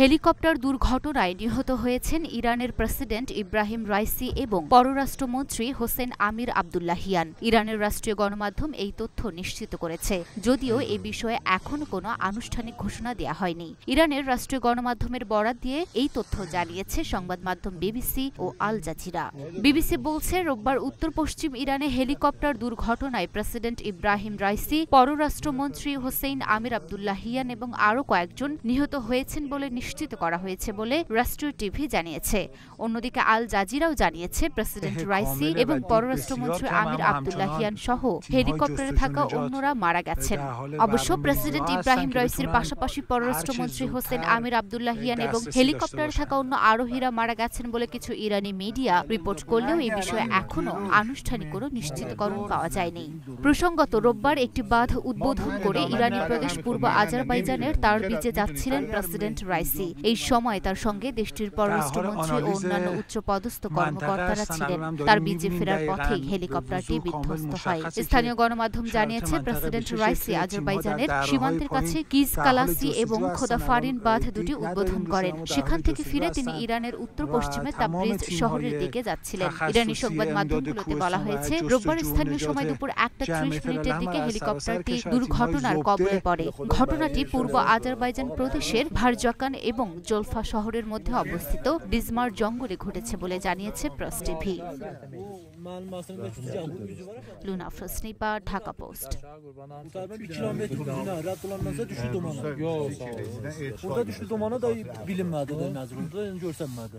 Helicopter দুর্ঘটনায় নিহত হয়েছেন ইরানের প্রেসিডেন্ট ইব্রাহিম রাইসি এবং পররাষ্ট্রমন্ত্রী হোসেন আমির আবদুল্লাহিয়ান। ইরানের রাষ্ট্রীয় গণমাধ্যম এই তথ্য নিশ্চিত করেছে, যদিও এ বিষয়ে এখনো কোনো আনুষ্ঠানিক ঘোষণা দেওয়া হয়নি। ইরানের রাষ্ট্রীয় গণমাধ্যমের বরাত দিয়ে এই তথ্য জানিয়েছে সংবাদ মাধ্যম বিবিসি ও আল জাজিরা। বিবিসি বলছে, রোববার উত্তর পশ্চিম ইরানে হেলিকপ্টার দুর্ঘটনায় প্রেসিডেন্ট ইব্রাহিম রাইসি, পররাষ্ট্রমন্ত্রী হোসেন আমির আবদুল্লাহিয়ান এবং আরও কয়েকজন নিহত হয়েছেন বলে নিশ্চিত করা হয়েছে বলে রাষ্ট্রীয় টিভি জানিয়েছে। অন্যদিকে আল জাজিরাও জানিয়েছে, প্রেসিডেন্ট রাইসি এবং পররাষ্ট্রমন্ত্রী আমির আবদুল্লাহিয়ান সহ হেলিকপ্টারে থাকা অন্যরা মারা গেছেন। অবশ্য প্রেসিডেন্ট ইব্রাহিম রাইসির পাশাপাশি পররাষ্ট্রমন্ত্রী হোসেন আমির আবদুল্লাহিয়ান এবং হেলিকপ্টারে থাকা অন্য আরোহীরা মারা গেছেন বলে কিছু ইরানি মিডিয়া রিপোর্ট করলেও এই বিষয়ে এখনো আনুষ্ঠানিক কোনো নিশ্চিতকরণ পাওয়া যায়নি। প্রসঙ্গত, রোববার একটি বাঁধ উদ্বোধন করে ইরানি প্রদেশ পূর্ব আজারবাইজানের তারবিজে যাচ্ছিলেন প্রেসিডেন্ট রাইসি। এই সময় তার সঙ্গে দেশটির পররাষ্ট্রমন্ত্রী ও অন্যান্য উচ্চপদস্থ কর্মকর্তারা ছিলেন। তারবিজে ফেরার পথেই হেলিকপ্টারটি বিধ্বস্ত হয়। স্থানীয় গণমাধ্যম জানিয়েছে, প্রেসিডেন্ট রাইসি আজারবাইজানের সীমান্তের কাছে কিজ কালাসি এবং খোদাফারিন বাঁধ দুটি উদ্বোধন করেন। সেখান থেকে ফিরে তিনি ইরানের উত্তর পশ্চিমে তাবরিজ শহরের দিকে যাচ্ছিলেন। ইরানি সংবাদ মাধ্যমগুলোতে বলা হয়েছে, রোববার স্থানীয় সময় দুপুর 1:30 দিকে হেলিকপ্টারটি দুর্ঘটনার কবলে পড়ে। ঘটনাটি পূর্ব আজারবাইজান প্রদেশের ভারজাকান এবং জলফা শহরের মধ্যে অবস্থিত ডিজমার জঙ্গলে ঘটেছে বলে জানিয়েছে প্রেস টিভি। লুনা ফ্রসনিপা, Dhaka post. Burada düştü dumana da bilinmedi de məcbur. Görsənmədi.